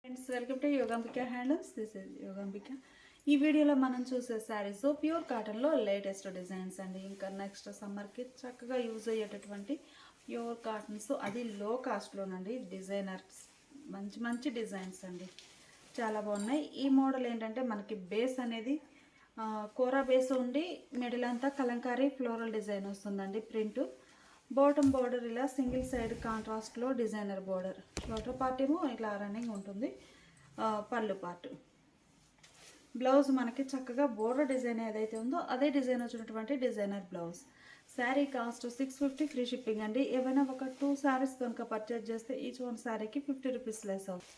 Friends, welcome to Yogambika handlooms. This is Yogambika. ఈ వీడియోలో మనం చూసే శారీస్ ప్యూర్ కాటన్లో లేటెస్ట్ డిజైన్స్ అండి. ఇంకా నెక్స్ట్ సమ్మర్కి చక్కగా యూజ్ అయ్యేటటువంటి ప్యూర్ కాటన్స్, అది లో కాస్ట్లోనండి. డిజైనర్స్ మంచి మంచి డిజైన్స్ అండి, చాలా బాగున్నాయి. ఈ మోడల్ ఏంటంటే మనకి బేస్ అనేది కోరా బేస్ ఉండి మిడిల్ అంతా కలంకారీ ఫ్లోరల్ డిజైన్ వస్తుందండి. ప్రింట్ బాటమ్ బార్డర్ ఇలా సింగిల్ సైడ్ కాంట్రాస్ట్లో డిజైనర్ బార్డర్, షోల్డర్ పార్ట్ ఏమో ఇలా రన్నింగ్ ఉంటుంది. పళ్ళు పార్ట్, బ్లౌజ్ మనకి చక్కగా బోర్డర్ డిజైన్ ఏదైతే ఉందో అదే డిజైన్ వచ్చినటువంటి designer blouse. Sari cost 650 free shipping అండి. ఏమైనా ఒక 2 శారీస్ కనుక పర్చేజ్ చేస్తే ఈచ్ వన్ శారీకి 50 రూపీస్ లెస్ అవుతుంది.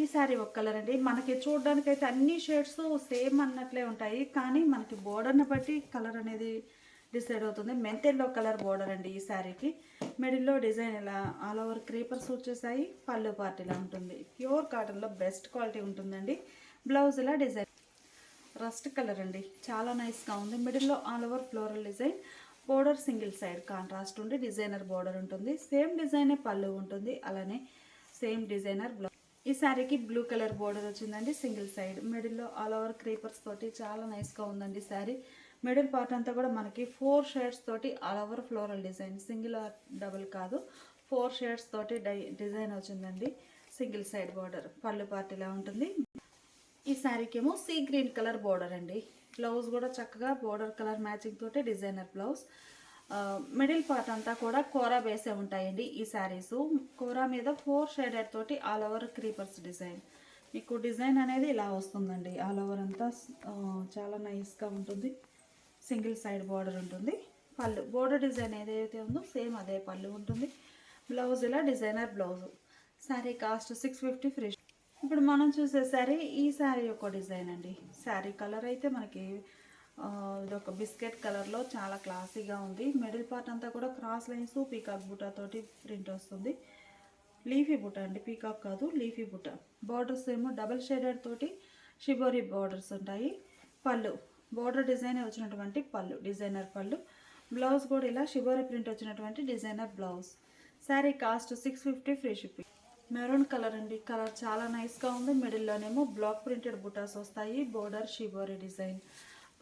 ఈ శారీ ఒక కలర్ అండి. మనకి చూడడానికి అయితే అన్ని షేడ్స్ సేమ్ అన్నట్లే ఉంటాయి, కానీ మనకి బోర్డర్ని బట్టి కలర్ అనేది డిసైడ్ అవుతుంది. మెంత్ ఎల్లో కలర్ బోర్డర్ అండి ఈ శారీకి. మిడిల్లో డిజైన్ ఇలా ఆల్ ఓవర్ క్రీపర్స్ వచ్చేసాయి. పళ్ళు పార్ట్ ఇలా ఉంటుంది. ప్యూర్ కాటన్లో బెస్ట్ క్వాలిటీ ఉంటుందండి. బ్లౌజ్ ఇలా డిజైన్ రస్ట్ కలర్ అండి, చాలా నైస్గా ఉంది. మిడిల్లో all over floral design, border single side contrast ఉండి డిజైనర్ బోర్డర్ ఉంటుంది. సేమ్ డిజైనే పళ్ళు ఉంటుంది, అలానే సేమ్ డిజైనర్ బ్లౌజ్. ఈ శారీకి బ్లూ కలర్ బోర్డర్ వచ్చిందండి సింగిల్ సైడ్. మిడిల్లో ఆల్ ఓవర్ క్రీపర్స్ తోటి చాలా నైస్గా ఉందండి శారీ. మిడిల్ పార్ట్ అంతా కూడా మనకి 4 షేడ్స్ తోటి all over floral design, single or double కాదు, 4 షేడ్స్ తోటి డిజైన్ వచ్చిందండి. సింగిల్ సైడ్ బోర్డర్, పళ్ళు పార్ట్ ఇలా ఉంటుంది. ఈ శారీకి ఏమో సీ గ్రీన్ కలర్ బోర్డర్ అండి. బ్లౌజ్ కూడా చక్కగా బోర్డర్ కలర్ మ్యాచింగ్ తోటి డిజైనర్ బ్లౌజ్. మిడిల్ పార్ట్ అంతా కూడా కోరా బేసే ఉంటాయండి ఈ శారీస్. కోరా మీద 4 షేడెడ్ తోటి ఆల్ ఓవర్ క్రీపర్స్ డిజైన్. మీకు డిజైన్ అనేది ఇలా వస్తుందండి. ఆల్ ఓవర్ అంతా చాలా నైస్గా ఉంటుంది. సింగిల్ సైడ్ బార్డర్ ఉంటుంది. పళ్ళు బోర్డర్ డిజైన్ ఏదైతే ఉందో సేమ్ అదే పళ్ళు ఉంటుంది. బ్లౌజ్ ఇలా designer blouse. Sari cost 650 free. ఇప్పుడు మనం చూసే శారీ, ఈ శారీ యొక్క డిజైన్ అండి. శారీ కలర్ అయితే మనకి ఇదొక బిస్కెట్ కలర్లో చాలా క్లాసీగా ఉంది. మిడిల్ పార్ట్ అంతా కూడా క్రాస్ లైన్స్ పీకాక్ బుట్ట తోటి ప్రింట్ వస్తుంది. లీఫీ బుట్ట అండి, పీకాక్ కాదు, లీఫీ బుట్ట. బార్డర్స్ ఏమో డబల్ షేడెడ్ తోటి షిబోరీ బార్డర్స్ ఉంటాయి. పళ్ళు బోర్డర్ డిజైన్ వచ్చినటువంటి పళ్ళు, డిజైనర్ పళ్ళు. బ్లౌజ్ కూడా ఇలా షిబోరీ ప్రింట్ వచ్చినటువంటి designer blouse. Sari cost 650 free shipping. Maroon colour అండి, కలర్ చాలా నైస్గా ఉంది. మిడిల్లోనేమో బ్లాక్ ప్రింటెడ్ బుటాస్ వస్తాయి. బోర్డర్ షిబోరీ డిజైన్,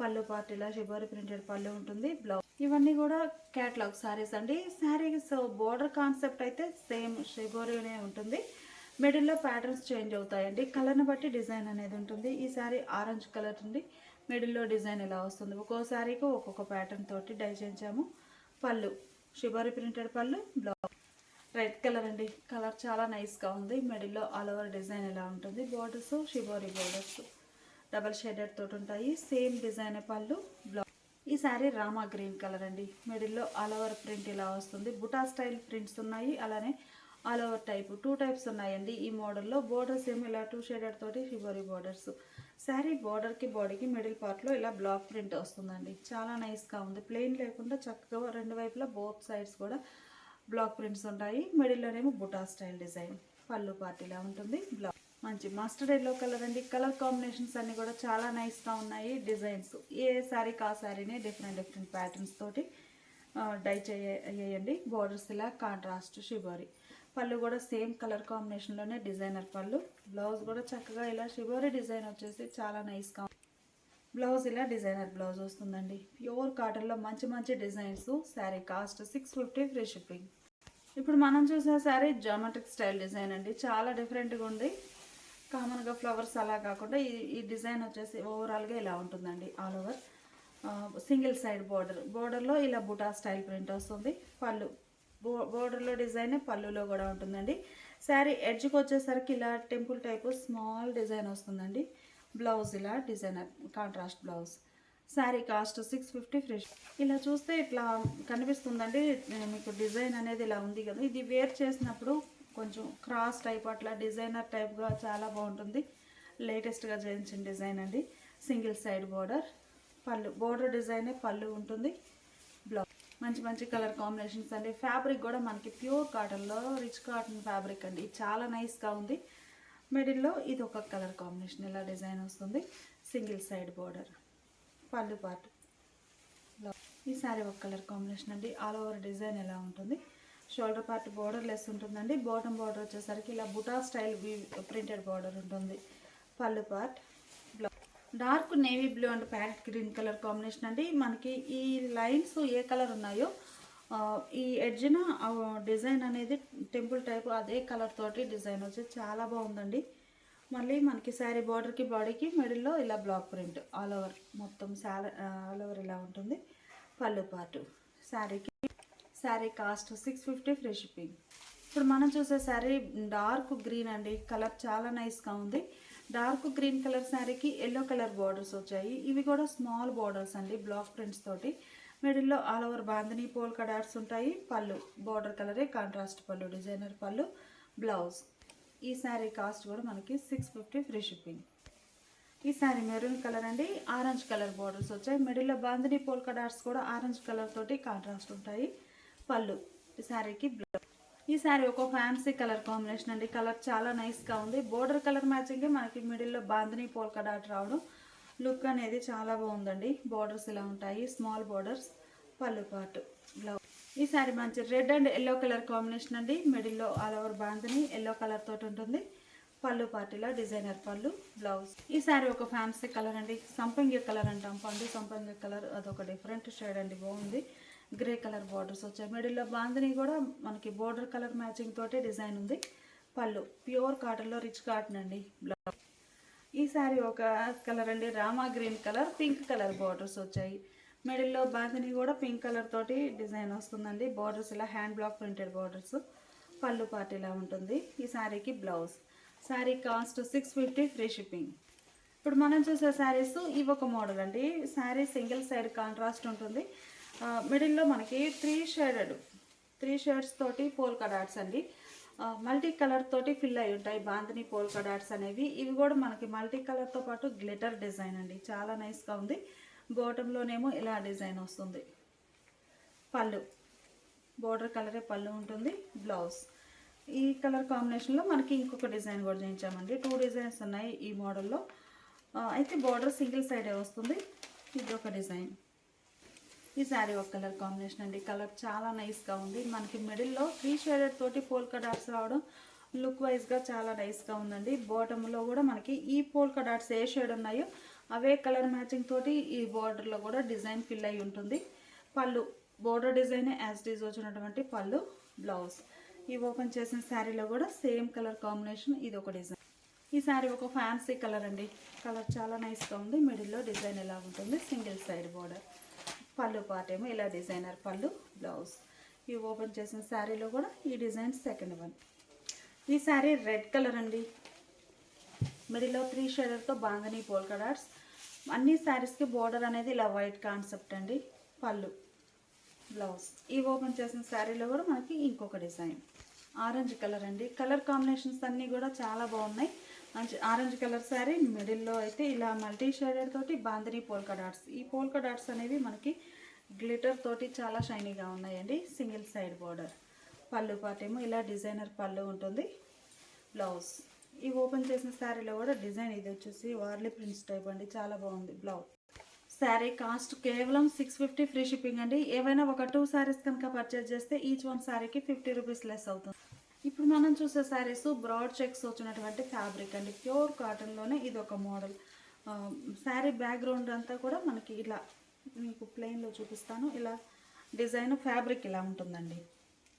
పళ్ళు పార్ట్ ఇలా షిబోరీ ప్రింటెడ్ పళ్ళు ఉంటుంది. బ్లౌజ్ ఇవన్నీ కూడా క్యాట్లాగ్ శారీస్ అండి. శారీస్ బోర్డర్ కాన్సెప్ట్ అయితే సేమ్ షిబోరీనే ఉంటుంది. మిడిల్లో ప్యాటర్న్స్ చేంజ్ అవుతాయండి, కలర్ని బట్టి డిజైన్ అనేది ఉంటుంది. ఈ శారీ ఆరెంజ్ కలర్ అండి. మిడిల్లో డిజైన్ ఇలా వస్తుంది. ఒక్కో శారీకి ఒక్కొక్క ప్యాటర్న్ తోటి డై చేయించాము. పళ్ళు షిబోరీ ప్రింటెడ్ పళ్ళు. బ్లౌజ్ రెడ్ కలర్ అండి, కలర్ చాలా నైస్గా ఉంది. మిడిల్లో ఆల్ ఓవర్ డిజైన్ ఇలా ఉంటుంది. Borders shibori borders double shaded తోటి ఉంటాయి. సేమ్ డిజైన్ పళ్ళు. బ్లౌజ్ ఈ శారీ రామా గ్రీన్ కలర్ అండి. మిడిల్లో ఆల్ ఓవర్ ప్రింట్ ఇలా వస్తుంది. బుటా స్టైల్ ప్రింట్స్ ఉన్నాయి, అలానే ఆల్ ఓవర్ టైప్ 2 టైప్స్ ఉన్నాయండి ఈ మోడల్లో. బోర్డర్స్ ఏమో ఇలా 2 షేడెడ్ తోటి షిబోరీ బోర్డర్స్. శారీ బోర్డర్కి బాడీకి మిడిల్ పార్ట్లో ఇలా బ్లాక్ ప్రింట్ వస్తుందండి. చాలా నైస్గా ఉంది. ప్లెయిన్ లేకుండా చక్కగా రెండు వైపులా బోత్ సైడ్స్ కూడా బ్లాక్ ప్రింట్స్ ఉంటాయి. మిడిల్లోనేమో బుటా స్టైల్ డిజైన్. పళ్ళు పార్ట్ ఇలా ఉంటుంది. బ్లౌజ్ మంచి మస్టర్డ్ ఎల్లో కలర్ అండి. కలర్ కాంబినేషన్స్ అన్నీ కూడా చాలా నైస్గా ఉన్నాయి. డిజైన్స్ ఏ శారీకి ఆ శారీనే డిఫరెంట్ ప్యాటర్న్స్ తోటి డై చేయండి. బోర్డర్స్ ఇలా కాంట్రాస్ట్ షిబోరీ. పళ్ళు కూడా సేమ్ కలర్ కాంబినేషన్లోనే డిజైనర్ పళ్ళు. బ్లౌజ్ కూడా చక్కగా ఇలా షిబోరీ డిజైన్ వచ్చేసి చాలా నైస్గా. బ్లౌజ్ ఇలా డిజైనర్ బ్లౌజ్ వస్తుందండి. ప్యూర్ కాటన్లో మంచి మంచి designs. Sari cost 650 free shipping. ఇప్పుడు మనం చూసే శారీ జామెట్రిక్ స్టైల్ డిజైన్ అండి. చాలా డిఫరెంట్గా ఉంది. కామన్గా ఫ్లవర్స్ అలా కాకుండా ఈ డిజైన్ వచ్చేసి ఓవరాల్గా ఇలా ఉంటుందండి. ఆల్ ఓవర్ సింగిల్ సైడ్ బోర్డర్లో ఇలా బుటా స్టైల్ ప్రింట్ వస్తుంది. పళ్ళు బోర్డర్లో డిజైన్ పళ్ళులో కూడా ఉంటుందండి. శారీ ఎడ్జ్కి వచ్చేసరికి ఇలా టెంపుల్ టైపు స్మాల్ డిజైన్ వస్తుందండి. బ్లౌజ్ ఇలా designer contrast blouse. Sari cost 650 free. ఇలా చూస్తే ఇట్లా కనిపిస్తుందండి మీకు. డిజైన్ అనేది ఇలా ఉంది కదా, ఇది వేర్ చేసినప్పుడు కొంచెం క్రాస్ టైప్ అట్లా డిజైనర్ టైప్గా చాలా బాగుంటుంది. లేటెస్ట్గా చేయించిన డిజైన్ అండి. సింగిల్ సైడ్ బోర్డర్, పళ్ళు బోర్డర్ డిజైనే పళ్ళు ఉంటుంది. బ్లౌజ్ మంచి మంచి కలర్ కాంబినేషన్స్ అండి. ఫ్యాబ్రిక్ కూడా మనకి ప్యూర్ కాటన్లో రిచ్ కాటన్ ఫ్యాబ్రిక్ అండి, చాలా నైస్గా ఉంది. మిడిల్లో ఇది ఒక కలర్ కాంబినేషన్ ఇలా డిజైన్ వస్తుంది. సింగిల్ సైడ్ బోర్డర్, పళ్ళు పార్ట్. ఈ శారీ ఒక కలర్ కాంబినేషన్ అండి. ఆల్ ఓవర్ డిజైన్ ఎలా ఉంటుంది. షోల్డర్ పార్ట్ బోర్డర్ లెస్ ఉంటుందండి. బాటమ్ బార్డర్ వచ్చేసరికి ఇలా బుటా స్టైల్ ప్రింటెడ్ బార్డర్ ఉంటుంది. పళ్ళు part, dark navy blue and parrot green colour combination అండి. మనకి ఈ లైన్స్ ఏ కలర్ ఉన్నాయో ఈ ఎడ్జ్న డిజైన్ అనేది టెంపుల్ టైప్ అదే కలర్ తోటి డిజైన్ వచ్చి చాలా బాగుందండి. మళ్ళీ మనకి శారీ బార్డర్కి బాడీకి మిడిల్లో ఇలా బ్లాక్ ప్రింట్ ఆల్ ఓవర్ మొత్తం ఆల్ ఓవర్ ఇలా ఉంటుంది. పళ్ళు part, sari cost 650 free shipping. ఇప్పుడు మనం చూసే శారీ డార్క్ గ్రీన్ అండి. కలర్ చాలా నైస్గా ఉంది. డార్క్ గ్రీన్ కలర్ శారీకి ఎల్లో కలర్ బార్డర్స్ వచ్చాయి. ఇవి కూడా స్మాల్ బార్డర్స్ అండి, బ్లాక్ ప్రింట్స్ తోటి. మిడిల్లో all over bandhani polka dots ఉంటాయి. పళ్ళు బార్డర్ కలరే కాంట్రాస్ట్ పళ్ళు, డిజైనర్ పళ్ళు, బ్లౌజ్. ఈ శారీ కాస్ట్ కూడా మనకి 650 ఫ్రీ షిప్పింగ్. ఈ శారీ మెరూన్ కలర్ అండి. ఆరెంజ్ కలర్ బార్డర్స్ వచ్చాయి. మిడిల్లో బాందిని పోల్కా డాట్స్ కూడా ఆరెంజ్ కలర్ తోటి కాంట్రాస్ట్ ఉంటాయి. పళ్ళు, ఈ శారీకి బ్లౌజ్. ఈ శారీ ఒక ఫ్యాన్సీ కలర్ కాంబినేషన్ అండి. కలర్ చాలా నైస్గా ఉంది. బోర్డర్ కలర్ మ్యాచింగ్ మనకి మిడిల్లో బాందిని పోల్కా డాట్ రావడం లుక్ అనేది చాలా బాగుందండి. బార్డర్స్ ఇలా ఉంటాయి, స్మాల్ బార్డర్స్. పళ్ళు పార్ట్, బ్లౌజ్. ఈ శారీ మంచి red and yellow colour combination అండి. మిడిల్లో all over bandhani yellow colour తోటి ఉంటుంది. పళ్ళు పార్ట్ ఇలా డిజైనర్ పళ్ళు, బ్లౌజ్. ఈ శారీ ఒక ఫ్యాన్సీ కలర్ అండి. సంపంగి కలర్ అంటాం, పండు సంపంగి కలర్. అదొక డిఫరెంట్ షేడ్ అండి, బాగుంది. గ్రే కలర్ బార్డర్స్ వచ్చాయి. మిడిల్లో బాందిని కూడా మనకి బోర్డర్ కలర్ మ్యాచింగ్ తోటి డిజైన్ ఉంది. పళ్ళు ప్యూర్ కాటన్లో రిచ్ కాటన్ అండి. బ్లౌజ్. ఈ శారీ ఒక కలర్ అండి, Rama green colour, pink colour borders వచ్చాయి. మిడిల్లో బాందిని కూడా పింక్ కలర్ తోటి డిజైన్ వస్తుందండి. బార్డర్స్ ఇలా హ్యాండ్ బ్లాక్ ప్రింటెడ్ బార్డర్స్. పళ్ళు పార్ట్ ఇలా ఉంటుంది. ఈ శారీకి blouse. Sari cost 650 free shipping. ఇప్పుడు మనం చూసే శారీస్ ఇవి ఒక మోడల్ అండి. శారీ సింగిల్ సైడ్ కాంట్రాస్ట్ ఉంటుంది. మిడిల్లో మనకి త్రీ షేడ్స్ తోటి పోల్కా డాట్స్ అండి. మల్టీ కలర్ తోటి ఫిల్ అయి ఉంటాయి బాందిని పోల్కా డాట్స్ అనేవి. ఇవి కూడా మనకి మల్టీ కలర్తో పాటు గ్లిటర్ డిజైన్ అండి, చాలా నైస్గా ఉంది. బాటంలోనేమో ఇలా డిజైన్ వస్తుంది. పళ్ళు బోర్డర్ కలరే పళ్ళు ఉంటుంది. బ్లౌజ్. ఈ కలర్ కాంబినేషన్లో మనకి ఇంకొక డిజైన్ కూడా చేయించామండి. 2 డిజైన్స్ ఉన్నాయి ఈ మోడల్లో. అయితే బార్డర్ సింగిల్ సైడే వస్తుంది. ఇది ఒక డిజైన్. ఈ శారీ ఒక కలర్ కాంబినేషన్ అండి. కలర్ చాలా నైస్గా ఉంది. మనకి మిడిల్లో 3 షేడెడ్ తోటి పోల్కా డాట్స్ రావడం లుక్ వైజ్గా చాలా నైస్గా ఉందండి. బాటంలో కూడా మనకి ఈ పోల్కా డాట్స్ ఏ షేడ్ ఉన్నాయో అవే కలర్ మ్యాచింగ్ తోటి ఈ బార్డర్లో కూడా డిజైన్ ఫిల్ అయి ఉంటుంది. పళ్ళు బోర్డర్ డిజైన్ యాజ్ డీజ్ వచ్చినటువంటి పళ్ళు, బ్లౌజ్. ఈ ఓపెన్ చేసిన శారీలో కూడా సేమ్ కలర్ కాంబినేషన్, ఇది ఒక డిజైన్. ఈ శారీ ఒక ఫ్యాన్సీ కలర్ అండి. కలర్ చాలా నైస్గా ఉంది. మిడిల్లో డిజైన్ ఎలా ఉంటుంది, సింగిల్ సైడ్ బార్డర్. పళ్ళు పార్ట్ ఏమో ఇలా డిజైనర్ పళ్ళు, బ్లౌజ్. ఈ ఓపెన్ చేసిన శారీలో కూడా ఈ డిజైన్ సెకండ్ వన్. ఈ శారీ రెడ్ కలర్ అండి. మిడిల్లో 3 షేడర్తో బాంగనీ పోల్కా డాట్స్. అన్ని శారీస్కి బోర్డర్ అనేది ఇలా వైట్ కాన్సెప్ట్ అండి. పళ్ళు, బ్లౌజ్. ఈ ఓపెన్ చేసిన శారీలో కూడా మనకి ఇంకొక డిజైన్ ఆరెంజ్ కలర్ అండి. కలర్ కాంబినేషన్స్ అన్నీ కూడా చాలా బాగున్నాయి. మంచి ఆరెంజ్ కలర్ శారీ. మిడిల్లో అయితే ఇలా మల్టీ షేడెడ్ తోటి బాందిని పోల్కా డాట్స్. ఈ పోల్కా డాట్స్ అనేవి మనకి గ్లిటర్ తోటి చాలా షైనీగా ఉన్నాయండి. Single side border. పళ్ళు పార్ట్ ఏమో ఇలా డిజైనర్ పళ్ళు ఉంటుంది. బ్లౌజ్. ఈ ఓపెన్ చేసిన శారీలో కూడా డిజైన్ ఇది వచ్చేసి వార్లీ ప్రింట్స్ టైప్ అండి, చాలా బాగుంది. బ్లౌజ్. శారీ కాస్ట్ కేవలం 650 ఫ్రీ షిప్పింగ్ అండి. ఏవైనా ఒక 2 శారీస్ కనుక పర్చేజ్ చేస్తే ఈచ్ వన్ శారీకి 50 రూపీస్ లెస్ అవుతుంది. ఇప్పుడు మనం చూసే శారీస్ బ్రాడ్ చెక్స్ వచ్చినటువంటి ఫ్యాబ్రిక్ అండి. ప్యూర్ కాటన్లోనే ఇది ఒక మోడల్. శారీ బ్యాక్గ్రౌండ్ అంతా కూడా మనకి ఇలా మీకు ప్లెయిన్లో చూపిస్తాను. ఇలా డిజైన్ ఫ్యాబ్రిక్ ఇలా ఉంటుందండి.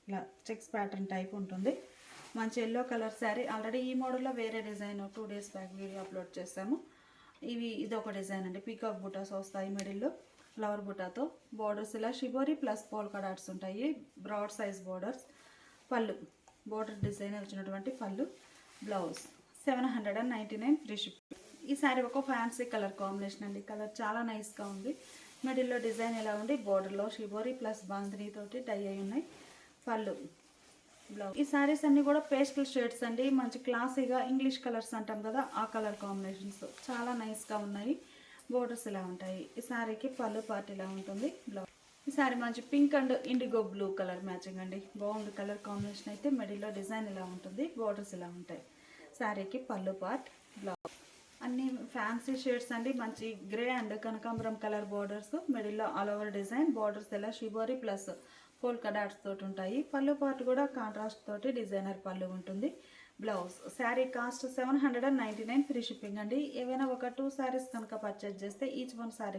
ఇలా చెక్స్ ప్యాటర్న్ టైప్ ఉంటుంది. మంచి ఎల్లో కలర్ శారీ. ఆల్రెడీ ఈ మోడల్లో వేరే design 2 days back video upload చేసాము. ఇది ఒక డిజైన్ అండి. పీకాక్ బుటాస్ వస్తాయి మిడిల్లో ఫ్లవర్ బుటాతో. బార్డర్స్ ఇలా షిబోరి ప్లస్ పోల్కా డాట్స్ ఉంటాయి. Broad size borders. పళ్ళు బార్డర్ డిజైన్ వచ్చినటువంటి పళ్ళు, బ్లౌజ్. 799 free shipping. ఈ శారీ ఒక ఫ్యాన్సీ కలర్ కాంబినేషన్ అండి. కలర్ చాలా నైస్గా ఉంది. మిడిల్లో డిజైన్ ఎలా ఉంది, బార్డర్లో షిబోరి ప్లస్ బాందిని తోటి డై అయి ఉన్నాయి. పళ్ళు, బ్లౌజ్. ఈ శారీస్ అన్నీ కూడా పేస్టల్ షేడ్స్ అండి. మంచి క్లాసీగా ఇంగ్లీష్ కలర్స్ అంటాం కదా, ఆ కలర్ కాంబినేషన్స్ చాలా నైస్గా ఉన్నాయి. బోర్డర్స్ ఇలా ఉంటాయి. ఈ శారీకి పళ్ళు పార్ట్ ఇలా ఉంటుంది. బ్లౌజ్. ఈ శారీ మంచి pink and IndiGo blue colour matching అండి. బాగుంది కలర్ కాంబినేషన్. అయితే మిడిల్లో డిజైన్ ఇలా ఉంటుంది. బోర్డర్స్ ఇలా ఉంటాయి. శారీకి పళ్ళు పార్ట్, బ్లౌజ్. అన్ని ఫ్యాన్సీ షేడ్స్ అండి. మంచి గ్రే అండ్ కనకాంబరం కలర్ బోర్డర్స్. మిడిల్లో ఆల్ ఓవర్ డిజైన్. బోర్డర్స్ ఇలా షిబోరి ప్లస్ పోల్కా డాట్స్ తోటి ఉంటాయి. పళ్ళు పార్ట్ కూడా కాంట్రాస్ట్ తోటి డిజైనర్ పళ్ళు ఉంటుంది. Blouse sari cost 799 free shipping అండి. ఏవైనా ఒక 2 శారీస్ కనుక పర్చేజ్ చేస్తే ఈచ్ వన్ శారీ